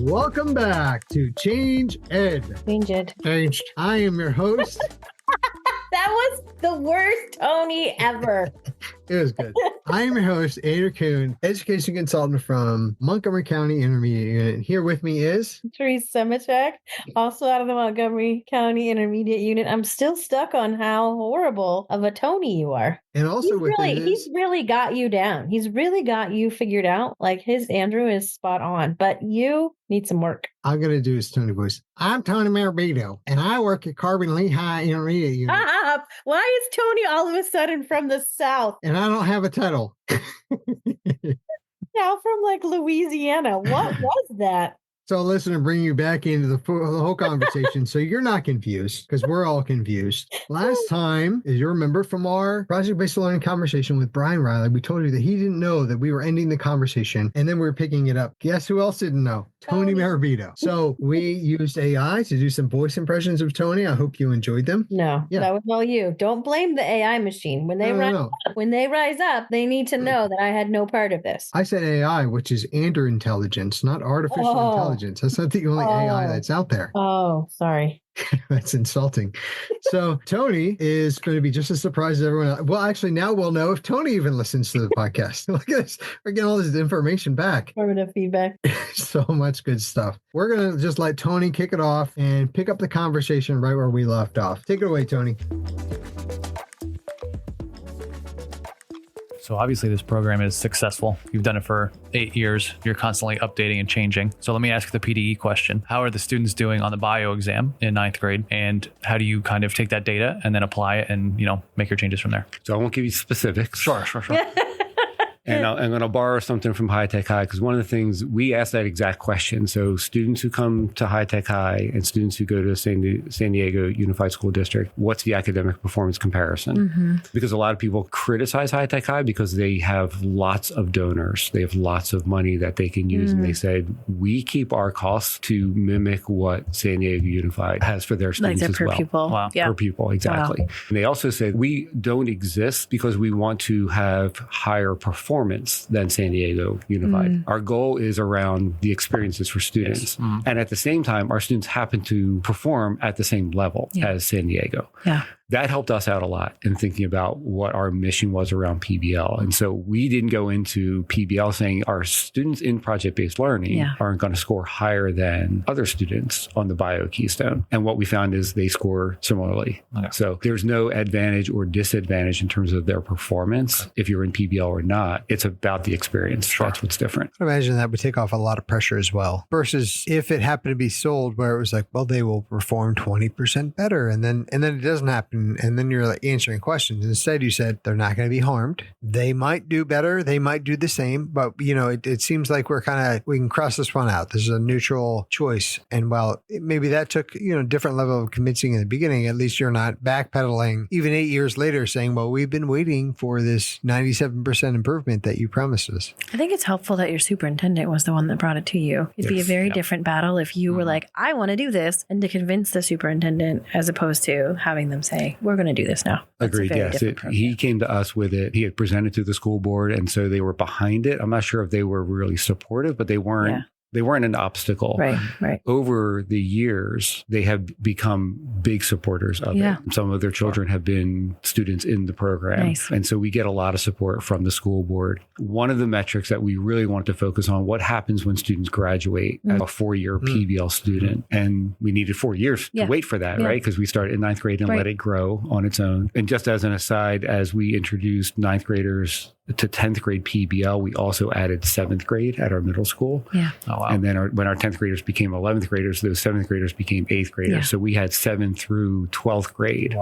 Welcome back to Change Ed. Changed. I am your host. That was the worst Tony ever. It was good. I am your host, Andrew Kuhn, education consultant from Montgomery County Intermediate Unit. Here with me is Therese Semichek, also out of the Montgomery County Intermediate Unit. I'm still stuck on how horrible of a Tony you are. And also He's really got you down. He's really got you figured out. Like his Andrew is spot on, but you need some work. I'm going to do his Tony voice. I'm Tony Marabito, and I work at Carbon Lehigh Intermediate Unit. Stop! Why is Tony all of a sudden from the South? And I don't have a title. Now from like Louisiana. What was that? So listen, and bring you back into the whole conversation so you're not confused, because we're all confused. Last time, as you remember from our project-based learning conversation with Brian Riley, we told you that he didn't know that we were ending the conversation, and then we were picking it up. Guess who else didn't know? Tony Marabito. So we used AI to do some voice impressions of Tony. I hope you enjoyed them. No, that was all you. Don't blame the AI machine. When they rise up, they need to know that I had no part of this. I said AI, which is Andrew intelligence, not artificial intelligence. That's not the only AI that's out there. Oh, sorry. That's insulting. So Tony is going to be just as surprised as everyone else. Well, actually, now we'll know if Tony even listens to the podcast. Look at this. We're getting all this information back. Formative feedback. So much good stuff. We're going to just let Tony kick it off and pick up the conversation right where we left off. Take it away, Tony. So obviously this program is successful. You've done it for 8 years. You're constantly updating and changing. So let me ask the PDE question. How are the students doing on the bio exam in 9th grade? And how do you kind of take that data and then apply it and, make your changes from there? So I won't give you specifics. Sure. And I'm going to borrow something from High Tech High, because one of the things we ask that exact question. So students who come to High Tech High and students who go to San Diego Unified School District, what's the academic performance comparison? Mm-hmm. Because a lot of people criticize High Tech High because they have lots of donors. They have lots of money that they can use. Mm-hmm. And they said, we keep our costs to mimic what San Diego Unified has for their students as well. Pupil. Wow. Yeah. Per pupil, exactly. Wow. And they also said, we don't exist because we want to have higher performance than San Diego Unified. Our goal is around the experiences for students. Yes. And at the same time, our students happen to perform at the same level as San Diego. Yeah. That helped us out a lot in thinking about what our mission was around PBL. And so we didn't go into PBL saying our students in project-based learning aren't going to score higher than other students on the Bio Keystone. And what we found is they score similarly. Okay. So there's no advantage or disadvantage in terms of their performance if you're in PBL or not. It's about the experience. Sure. That's what's different. I imagine that would take off a lot of pressure as well. Versus if it happened to be sold where it was like, well, they will perform 20% better. And then it doesn't happen. And then you're like answering questions. Instead, you said they're not going to be harmed. They might do better. They might do the same. But, it seems like we can cross this one out. This is a neutral choice. And while maybe that took, different level of convincing in the beginning, at least you're not backpedaling even 8 years later saying, well, we've been waiting for this 97% improvement that you promised us. I think it's helpful that your superintendent was the one that brought it to you. It'd be a very different battle if you were like, I want to do this, and to convince the superintendent as opposed to having them say, we're going to do this now. Agreed. Yes. He came to us with it. He had presented to the school board. And so they were behind it. I'm not sure if they were really supportive, but they weren't. Yeah. They weren't an obstacle. Right. Over the years, they have become big supporters of it. Some of their children have been students in the program. Nice. And so we get a lot of support from the school board. One of the metrics that we really want to focus on, what happens when students graduate as a 4-year PBL student. And we needed 4 years to wait for that, right? Because we started in 9th grade and let it grow on its own. And just as an aside, as we introduced 9th graders to 10th grade PBL, we also added 7th grade at our middle school. Yeah. Oh, wow. And then when our 10th graders became 11th graders, those 7th graders became 8th graders. Yeah. So we had 7th through 12th grade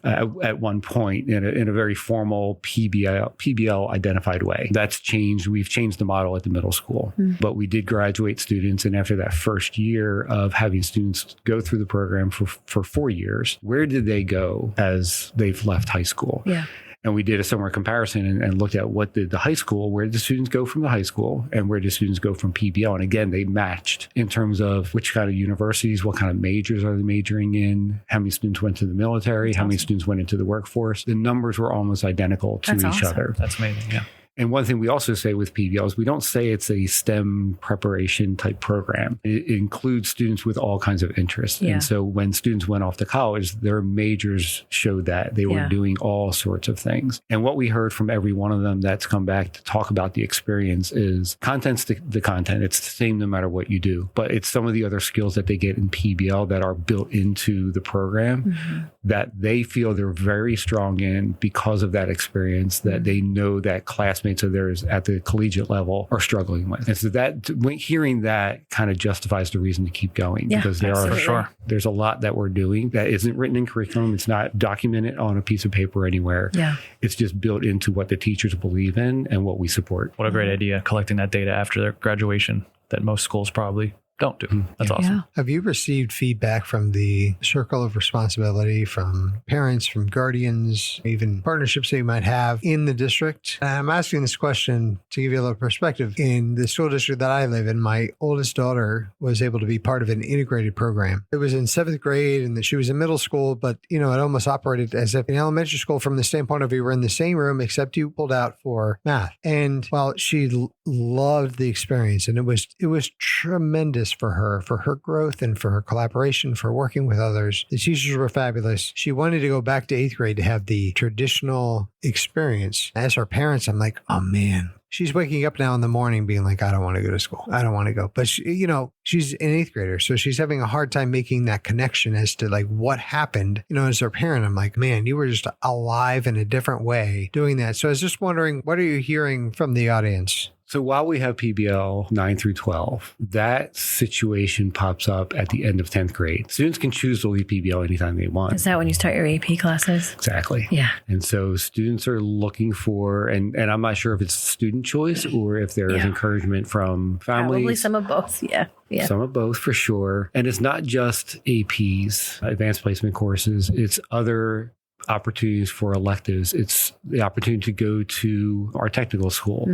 at one point in a very formal PBL identified way. That's changed. We've changed the model at the middle school. But we did graduate students. And after that first year of having students go through the program for 4 years, where did they go as they've left high school? Yeah. And we did a similar comparison and looked at what did the high school, where did the students go from the high school and where did students go from PBL? And again, they matched in terms of which kind of universities, what kind of majors are they majoring in, how many students went to the military, how many students went into the workforce. The numbers were almost identical to each other. That's amazing, yeah. And one thing we also say with PBL is we don't say it's a STEM preparation type program. It includes students with all kinds of interests. Yeah. And so when students went off to college, their majors showed that they were doing all sorts of things. And what we heard from every one of them that's come back to talk about the experience is content's the content. It's the same no matter what you do, but it's some of the other skills that they get in PBL that are built into the program that they feel they're very strong in because of that experience that they know that classmates of theirs at the collegiate level are struggling with. And so that hearing that kind of justifies the reason to keep going because there's a lot that we're doing that isn't written in curriculum. It's not documented on a piece of paper anywhere. Yeah. It's just built into what the teachers believe in and what we support. What a great idea, collecting that data after their graduation that most schools probably don't do. That's awesome. Yeah. Have you received feedback from the circle of responsibility, from parents, from guardians, even partnerships that you might have in the district? And I'm asking this question to give you a little perspective. In the school district that I live in, my oldest daughter was able to be part of an integrated program. It was in 7th grade and she was in middle school, but it almost operated as if in elementary school from the standpoint of you were in the same room, except you pulled out for math. And while she loved the experience, and it was tremendous for her growth and for her collaboration, for working with others. The teachers were fabulous. She wanted to go back to 8th grade to have the traditional experience. As her parents, I'm like, oh man. She's waking up now in the morning being like, I don't want to go to school. I don't want to go. But she's an 8th grader. So she's having a hard time making that connection as to like what happened. As her parent, I'm like, man, you were just alive in a different way doing that. So I was just wondering, what are you hearing from the audience? So while we have PBL 9 through 12, that situation pops up at the end of 10th grade. Students can choose to leave PBL anytime they want. Is that when you start your AP classes? Exactly. Yeah. And so students are looking for, and I'm not sure if it's student choice or if there is encouragement from families. Probably some of both. Yeah. Yeah. Some of both for sure. And it's not just APs, advanced placement courses. It's other opportunities for electives. It's the opportunity to go to our technical school.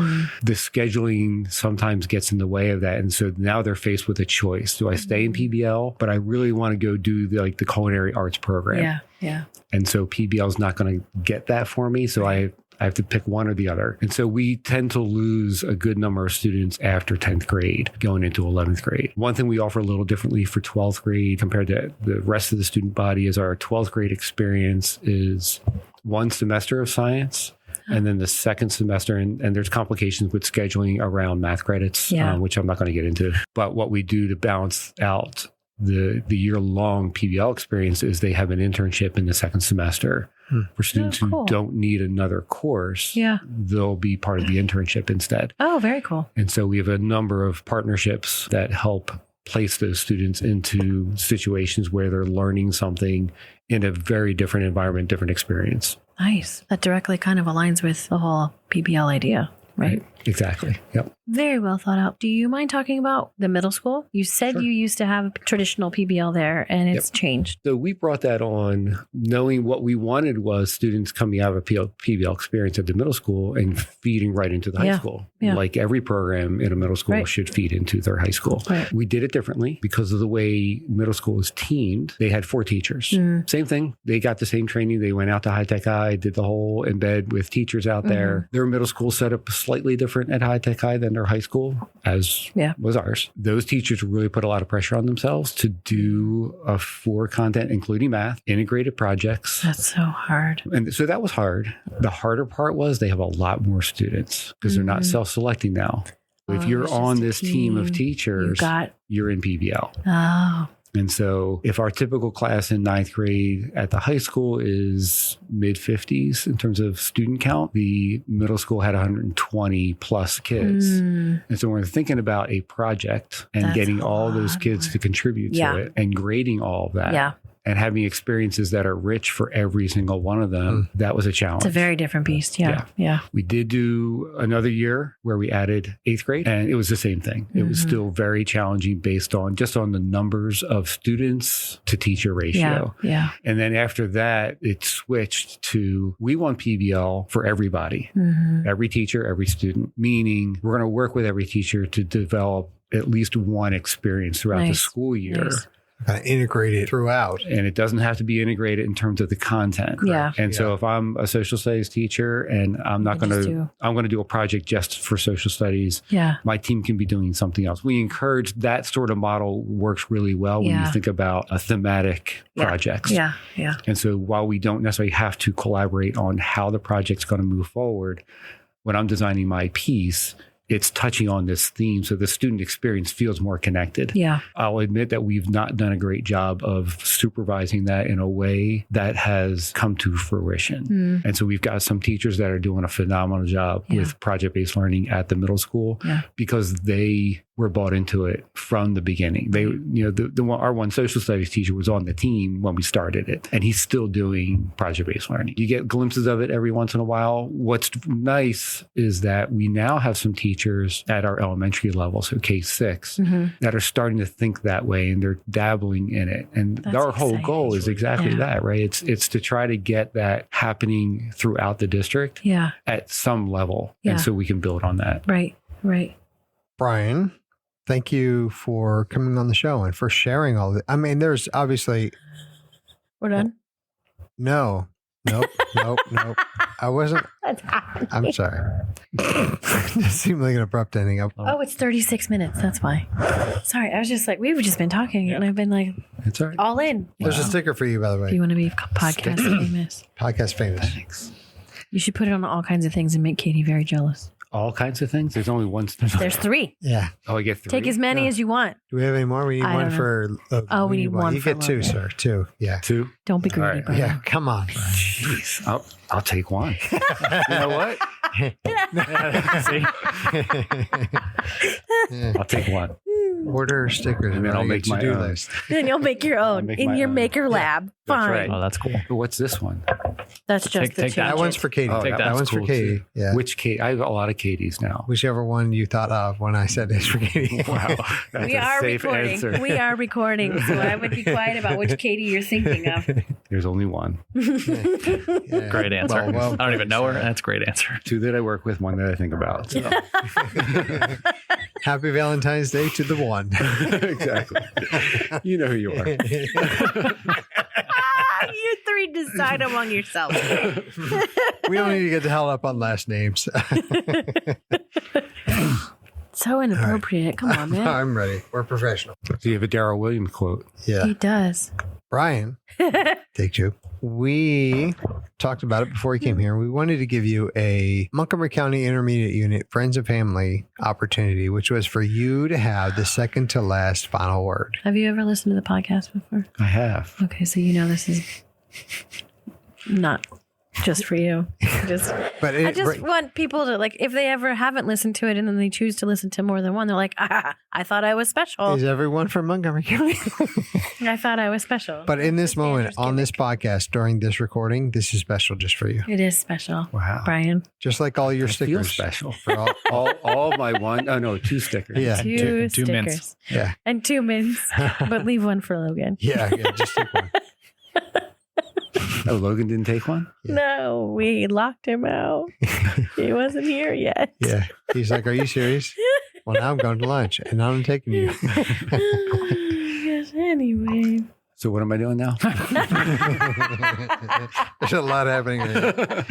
The scheduling sometimes gets in the way of that. And so now they're faced with a choice. Do I stay in PBL, but I really want to go do the culinary arts program? Yeah. Yeah. And so PBL is not going to get that for me. So I have to pick one or the other. And so we tend to lose a good number of students after 10th grade going into 11th grade. One thing we offer a little differently for 12th grade compared to the rest of the student body is our 12th grade experience is one semester of science. And then the second semester, and there's complications with scheduling around math credits, which I'm not going to get into. But what we do to balance out the year-long PBL experience is they have an internship in the second semester. For students who don't need another course, they'll be part of the internship instead. Oh, very cool. And so we have a number of partnerships that help place those students into situations where they're learning something in a very different environment, different experience. Nice. That directly kind of aligns with the whole PBL idea, right? Exactly. Yep. Very well thought out. Do you mind talking about the middle school? You said you used to have a traditional PBL there and it's changed. So we brought that on knowing what we wanted was students coming out of a PBL experience at the middle school and feeding right into the high school. Yeah. Like every program in a middle school should feed into their high school. Right. We did it differently because of the way middle school is teamed. They had 4 teachers. Same thing. They got the same training. They went out to High Tech High, did the whole embed with teachers out there. Their middle school set up slightly different at High Tech High than their high school, as was ours. Those teachers really put a lot of pressure on themselves to do a 4 content, including math, integrated projects. That's so hard. And so that was hard. The harder part was they have a lot more students because they're not self-selecting now. If you're on this team of teachers, you're in PBL. Oh. And so if our typical class in 9th grade at the high school is mid 50s in terms of student count, the middle school had 120 plus kids. And so we're thinking about a project and getting all those kids to contribute to it and grading all of that. And having experiences that are rich for every single one of them, that was a challenge. It's a very different beast. Yeah. We did do another year where we added 8th grade, and it was the same thing. It was still very challenging based on just on the numbers of students to teacher ratio. Yeah. And then after that, it switched to we want PBL for everybody, every teacher, every student, meaning we're going to work with every teacher to develop at least one experience throughout the school year. Kind of integrated throughout. And it doesn't have to be integrated in terms of the content. Yeah. And so if I'm a social studies teacher and I'm not going to, I'm going to do a project just for social studies, my team can be doing something else. We encourage that sort of model works really well when you think about a thematic projects. Yeah. And so while we don't necessarily have to collaborate on how the project's going to move forward, when I'm designing my piece, it's touching on this theme so the student experience feels more connected. Yeah. I'll admit that we've not done a great job of supervising that in a way that has come to fruition. And so we've got some teachers that are doing a phenomenal job with project-based learning at the middle school because they were bought into it from the beginning. They, you know, our one social studies teacher was on the team when we started it, and he's still doing project-based learning. You get glimpses of it every once in a while. What's nice is that we now have some teachers at our elementary level, so K-6, that are starting to think that way, and they're dabbling in it. And our whole goal is exactly that, right? It's to try to get that happening throughout the district at some level. And so we can build on that. Right. Brian, thank you for coming on the show and for sharing all of it. I mean, there's obviously... We're done? Nope. I wasn't... I'm sorry. It seemed like an abrupt ending. Oh, it's 36 minutes. That's why. Sorry, I was just like, we've just been talking and I've been like, it's all right. All in. There's a sticker for you, by the way. If you want to be podcast famous. Podcast famous. Thanks. You should put it on all kinds of things and make Katie very jealous. All kinds of things? There's only one. There's 3. Yeah. Oh, I get 3. Take as many as you want. Do we have any more? We need one for... we need one You for get 2, sir. 2. Yeah. 2? Don't be greedy, All right. Brian. Yeah. Come on. Jeez. I'll take 1. You know what? See? I'll take 1. Order stickers And then I'll make my to-do own. list. Then you'll make your own make in my your own. maker lab. That's Fine. right. Oh, that's cool. But what's this one? That's just Take the that. That one's for Katie. Oh, Take that that. one's cool for Katie. too. Yeah. Which Katie? I have a lot of Katies now. Whichever one you thought of when I said it's for Katie. Wow. That's We a are safe recording. answer. We are recording, so I would be quiet about which Katie you're thinking of. There's only 1. Yeah. Great answer. Well, I don't even know her. That's a great answer. 2 that I work with, 1 that I think about. So. Happy Valentine's Day to the one. Exactly. You know who you are. You 3 decide among yourselves. We don't need to get held up on last names. So inappropriate. Come on, man. I'm ready. We're professional. So you have a Darrell Williams quote. Yeah. He does. Brian, take 2. We talked about it before you came here. We wanted to give you a Montgomery County Intermediate Unit Friends and Family opportunity, which was for you to have the second to last final word. Have you ever listened to the podcast before? I have. Okay, so you know this is not just for you. I just want people to, like, if they ever haven't listened to it and then they choose to listen to more than one, they're like, I thought I was special. Is everyone from Montgomery County? I thought I was special. But in this moment, on this podcast, during this recording, this is special just for you. It is special. Wow. Brian. Just like all your I feel stickers. special. For all my 2 stickers. Yeah. 2 two stickers. mints. Yeah. And 2 mints. But leave one for Logan. Yeah. Just take one. Oh, Logan didn't take 1? Yeah. No, we locked him out. He wasn't here yet. Yeah. He's like, are you serious? Well, now I'm going to lunch and I'm taking you. Yes, anyway. So what am I doing now? There's a lot happening there.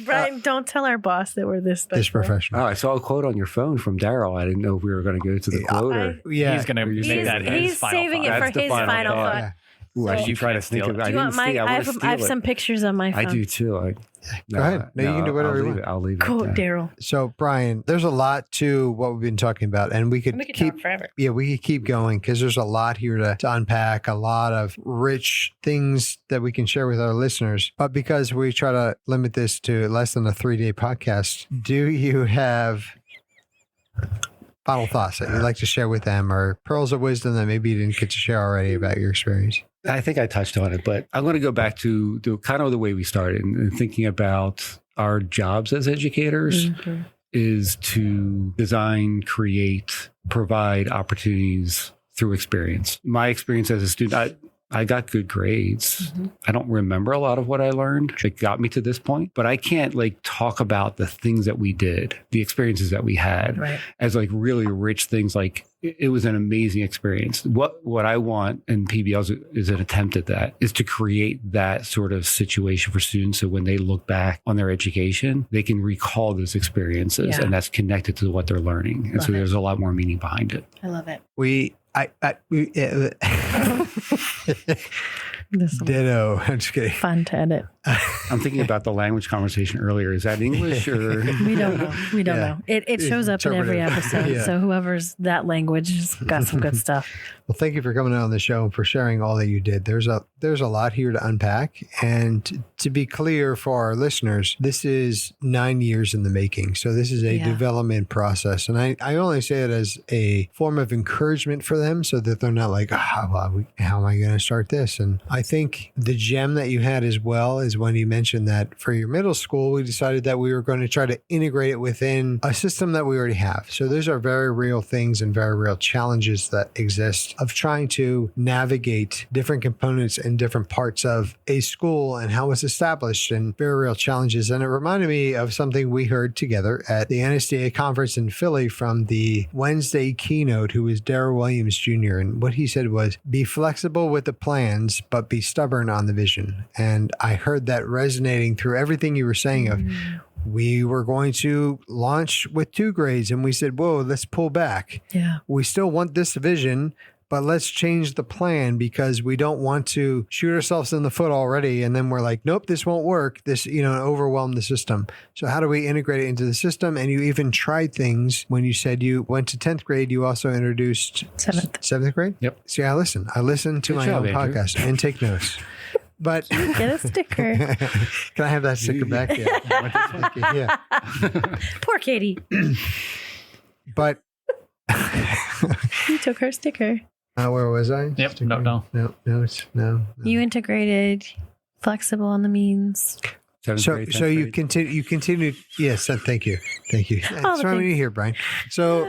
Brian, don't tell our boss that we're this special. This professional. Oh, I saw a quote on your phone from Darrell. I didn't know if we were going to go to the quote or... Yeah. He's going to make He's- that his He's final saving thought. it That's for the his final final thought. thought. Yeah. Ooh, I So- should try to can't think steal of it. it. Do you want my? I have some pictures on my phone. I do too. Go ahead. No, you can do whatever you want. I'll leave it. Quote at that. Daryl. So, Brian, there's a lot to what we've been talking about, and we could We could keep talk forever. Yeah, we could keep going because there's a lot here to unpack, a lot of rich things that we can share with our listeners. But because we try to limit this to less than a 3-day podcast, do you have final thoughts that you'd like to share with them or pearls of wisdom that maybe you didn't get to share already about your experience? I think I touched on it, but I'm going to go back to kind of the way we started and thinking about our jobs as educators is to design, create, provide opportunities through experience. My experience as a student, I got good grades. I don't remember a lot of what I learned that got me to this point, but I can't like talk about the things that we did, the experiences that we had as like really rich things. Like it was an amazing experience. What I want, and PBL is an attempt at that, is to create that sort of situation for students. So when they look back on their education, they can recall those experiences and that's connected to what they're learning. And there's a lot more meaning behind it. I love it. Ditto. I'm just kidding. Fun to edit. I'm thinking about the language conversation earlier. Is that English or? We don't know. We don't know. It shows up in every episode. So whoever's that language has got some good stuff. Well, thank you for coming on the show and for sharing all that you did. There's a lot here to unpack. And to be clear for our listeners, this is 9 years in the making. So this is a development process. And I only say it as a form of encouragement for them so that they're not like, how am I going to start this? And I think the gem that you had as well is when you mentioned that for your middle school, we decided that we were going to try to integrate it within a system that we already have. So those are very real things and very real challenges that exist of trying to navigate different components and different parts of a school and how it's established, and very real challenges. And it reminded me of something we heard together at the NSDA conference in Philly from the Wednesday keynote, who was Darrell Williams Jr. And what he said was, be flexible with the plans, but be stubborn on the vision. And I heard that resonating through everything you were saying of, we were going to launch with 2 grades and we said, whoa, let's pull back. Yeah. We still want this vision, but let's change the plan because we don't want to shoot ourselves in the foot already. And then we're like, nope, this won't work. This, overwhelm the system. So how do we integrate it into the system? And you even tried things when you said you went to 10th grade. You also introduced 7th grade? Yep. See, I listen to my own podcast and take notes. But get a sticker. Can I have that sticker back? Yeah. Poor Katie. But you took her sticker. Where was I? Yep. Sticker? No. You integrated flexible on the means. So you continue. Yes. Thank you. That's why you're here, Brian. So,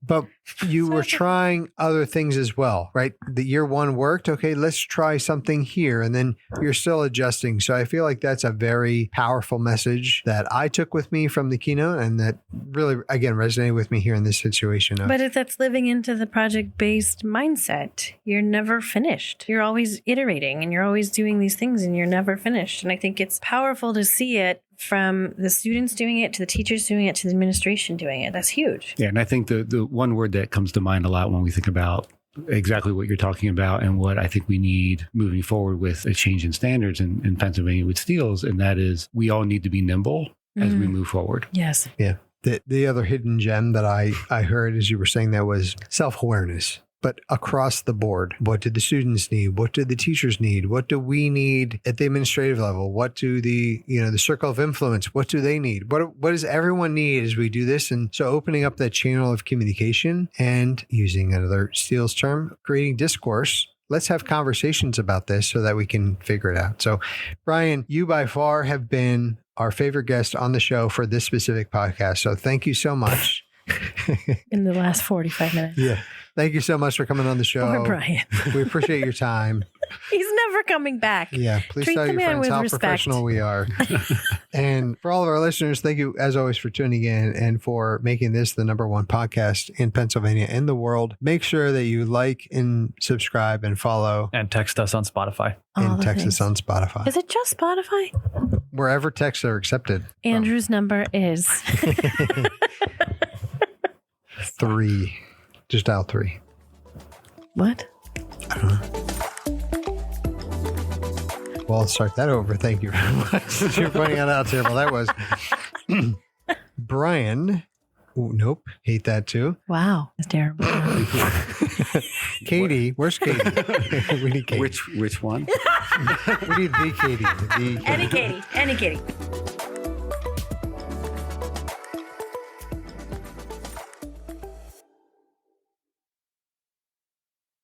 but you were trying other things as well, right? The year 1 worked. Okay, let's try something here. And then you're still adjusting. So I feel like that's a very powerful message that I took with me from the keynote and that really, again, resonated with me here in this situation. But that's living into the project-based mindset. You're never finished. You're always iterating and you're always doing these things and you're never finished. And I think it's powerful to see it from the students doing it to the teachers doing it to the administration doing it. That's huge. Yeah. And I think the one word that comes to mind a lot when we think about exactly what you're talking about and what I think we need moving forward with a change in standards in Pennsylvania with steels, and that is we all need to be nimble as we move forward. Yes. Yeah. The other hidden gem that I heard as you were saying that was self-awareness. But across the board, what did the students need? What did the teachers need? What do we need at the administrative level? What do the circle of influence, what do they need? What does everyone need as we do this? And so opening up that channel of communication and using another Steele's term, creating discourse. Let's have conversations about this so that we can figure it out. So, Brian, you by far have been our favorite guest on the show for this specific podcast. So thank you so much. In the last 45 minutes. Yeah. Thank you so much for coming on the show. Poor Brian. We appreciate your time. He's never coming back. Yeah. Please Treat tell the your man friends with how respect. professional we are. And for all of our listeners, thank you as always for tuning in and for making this the #1 podcast in Pennsylvania and the world. Make sure that you like and subscribe and follow. And text us on Spotify. And text us on Spotify. Is it just Spotify? Wherever texts are accepted. Andrew's number is 3. Just dial 3. What? I don't know. Well, I'll start that over. Thank you very much. You're pointing out how terrible that was. Brian. Ooh, nope. Hate that too. Wow. That's terrible. Katie. Where's Katie? We need Katie. Which one? We need the Katie. Any Katie.